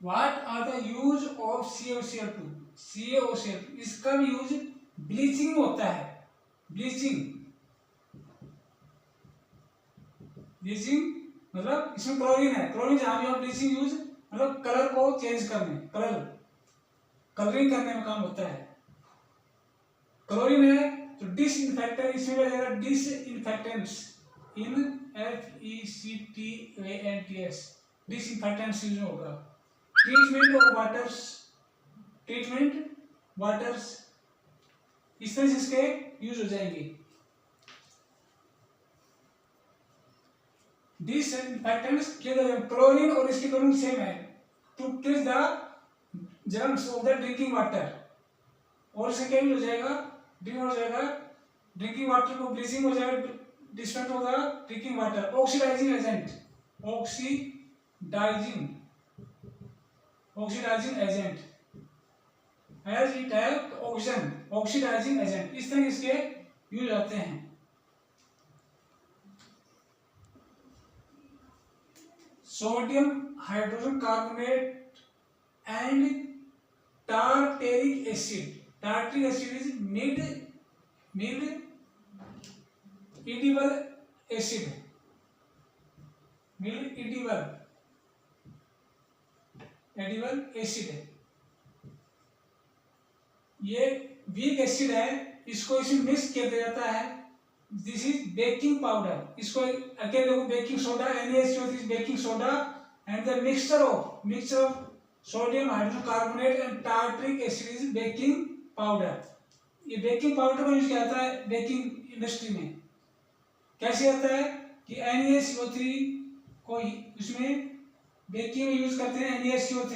What are the use of CaCl2? CaCl2 इसका भी यूज ब्लीचिंग में होता है, ब्लीचिंग मतलब इसमें क्लोरीन है, क्लोरीन जहां भी आप ब्लीचिंग यूज मतलब कलर को चेंज करने, कलरिंग करने में काम होता है, क्लोरीन है तो डिसइंफेक्टेंट, इसमें आ जाएगा डिसइंफेक्टेंट्स, इन FECTANTS, डिसइंफेक्टेंट्स यूज होगा। ट्रीटमेंट वाटर्स इस तरह से इसके यूज हो जाएंगे। डिसइंफेक्टेंट्स क्लोरीन और इसकी क्लोरीन सेम है, to kill the germs of the drinking water, और इससे क्या यूज हो जाएगा, ड्रिंकिंग वाटर को ब्लीचिंग हो जाएगा, dispense of the drinking water, oxidising agent as it have oxidising agent, इस तरह इसके यूज आते हैं। Sodium hydrogen carbonate and tartaric acid. Tartaric acid is mid edible acid. Mid edible acid है. ये वीक एसिड है, इसको इसमें मिक्स किया जाता है. This is baking powder. इसको अकेले को baking soda NaCO3 is baking soda and the mixture of sodium hydrogen carbonate and tartaric acid is baking powder. ये बेकिंग पाउडर का यूज किया जाता है बेकिंग इंडस्ट्री में. कैसे आता है कि NaCO3 को उसमें बेकिंग में यूज करते हैं. NaCO3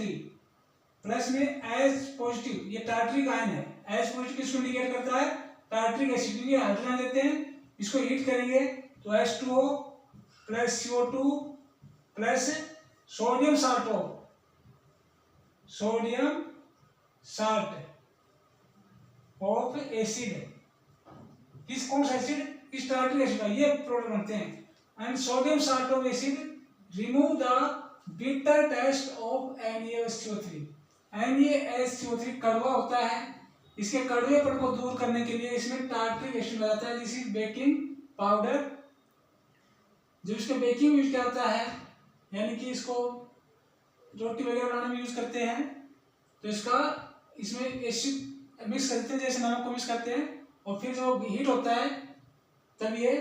प्लस में एच पॉजिटिव, ये टार्टरिक आयन है. एच पॉजिटिव इसको इंडिकेट करता है टार्टरिक एसिड. क्योंकि हाइड्रोजन देते हैं, इसको हीट करेंगे तो H2O plus CO2 plus sodium salt of acid. किस कौन सा एसिड? इस टार्टरिक एसिड का ये प्रोडक्ट बनते हैं. And sodium salt of acid remove the bitter taste of NaCO3. NaCO3 कड़वा होता है. इसके कड़वेपन को दूर करने के लिए इसमें टार्टरिक एसिड लगाता है. This is baking powder. जो इसके बेकिंग यूज किया जाता है, यानी कि इसको रोटी वगैरह बनाने में यूज करते हैं. तो इसका इसमें एसिड मिक्स करते हैं, जैसे नमक को मिक्स करते हैं, और फिर जो हीट होता है तब ये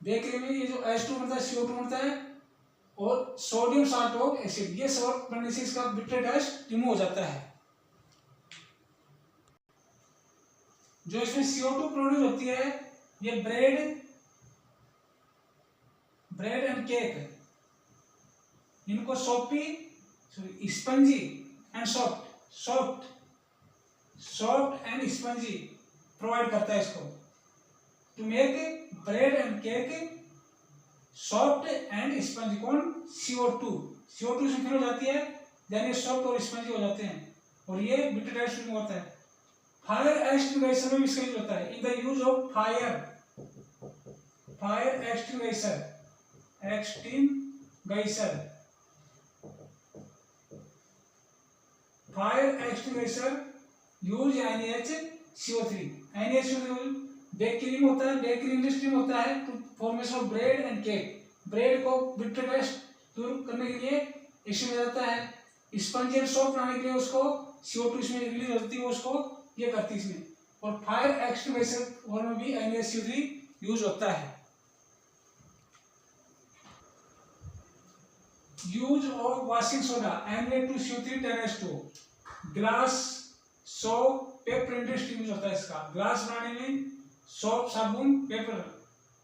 बेकरी में ये जो H2 बनता है, CO2 बनता है और सोडियम साल्ट ऑफ एसिड. ये सॉल्ट बनने से इसका बिटर टेस्ट रिमूव हो जाता है. जो इसमें CO2 प्रोड्यूस होती है, ये ब्रेड एंड केक, इनको spongy and soft and spongy provide करता है इसको. To make bread and cake soft and spongy. कौन? CO2 इसमें फिल हो जाती है, देन ये सॉफ्ट और स्पंजी हो जाते हैं और ये बिटर टेस्ट रिमूव होता है. फायर एक्सटिंग्विशर में इसका यूज होता है. In the use of fire extinguisher use NaCO3. Bakery में होता है, बेकरी इंडस्ट्री में होता है to formation of bread and cake. Bread को बिटर टेस्ट दूर करने के लिए इसमें जाता है. स्पंज एंड सॉफ्ट बनाने के लिए उसको CO2 इसमें रिलीज होती है, उसको ये करती है इसमें. और फायर एक्सटिंग्विशर में भी NaCO3 यूज होता है. Use of washing soda Na2CO3 10H2O. Glass, soap, paper industry use होता है इसका. ग्लास बनाने में सोप, साबुन, पेपर.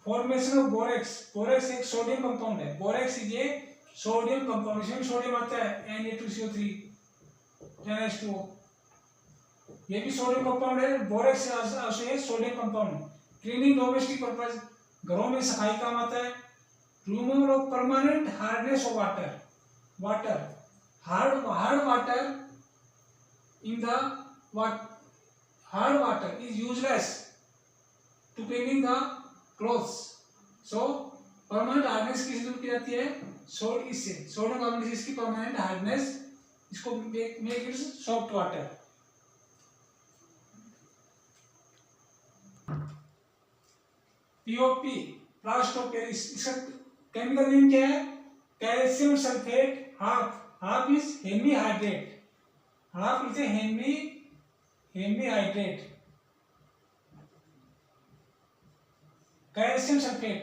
फॉर्मेशन ऑफ बोरेक्स एक सोडियम कंपाउंड है. बोरेक्स ये सोडियम कंपाउंड, इसमें सोडियम आता है Na2CO3 10H2O. ये भी सोडियम कंपाउंड है. बोरेक्स आल्सो है sodium compound. Cleaning domestic purpose, घरों में सफाई काम आता है. Removal of permanent hardness of water. Hard water in the hard water is useless to cleaning the clothes. So permanent hardness किससे दूर की जाती है? इससे सोडियम कार्बोनेट इसकी परमानेंट हार्डनेस, इसको make it soft water. POP plaster of Paris. इसका chemical name क्या है? Calcium sulphate. Half is hemihydrate. Half is hemihydrate. Calcium sulphate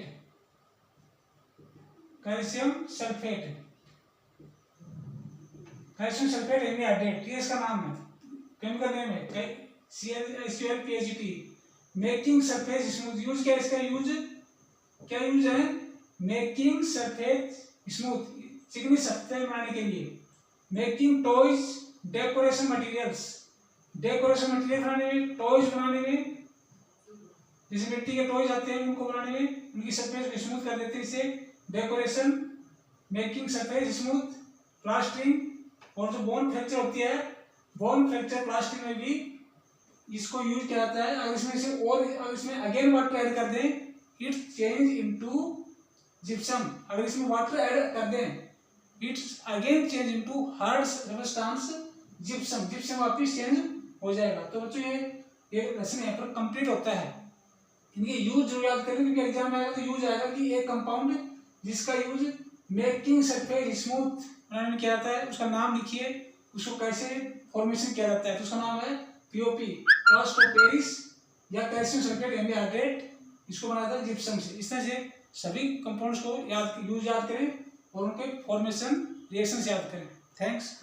hemihydrate, ये इसका नाम है, केमिकल नेम है. CaCl making surface smooth. Use क्या है इसका? यूज है मेकिंग सरफेस स्मूथ, चिकनी सतह बनाने के लिए. मेकिंग टॉयज, डेकोरेशन मटेरियल बनाने में, टॉयज बनाने में, जैसे मिट्टी के टॉयज आते हैं उनको बनाने में, उनकी सरफेस को स्मूथ कर देते हैं. इसे decoration, making surface smooth, plastering. और जो बोन फ्रैक्चर होती है, बोन फ्रैक्चर प्लास्टरिंग में भी इसको यूज किया जाता है. अगर इसमें से और इसमें अगेन वाटर ऐड कर दें, इट चेंज इनटू जिप्सम, अगर इसमें वाटर ऐड कर दें it's again change into hard substance gypsum, gypsum वापस चेंज हो जाएगा। तो बच्चों ये लेसन यहाँ पर कंप्लीट होता है। इनके यूज जो याद करें क्योंकि एग्जाम में आएगा तो यूज आएगा कि एक कंपाउंड जिसका यूज मेकिंग सरफेस स्मूथ बनाने में किया जाता है, उसका नाम लिखिए, उसको कैसे फॉर्मेशन किया जाता है। तो उसका नाम है पीओपी, प्लास्टर ऑफ पेरिस या कैल्शियम सल्फेट एमबीहाइड्रेट, इसको बनाया था जिप्सम से। इस तरह से सभी कंपाउंड्स को यूज याद करें और उनके फॉर्मेशन रिएक्शंस याद करें। थैंक्स।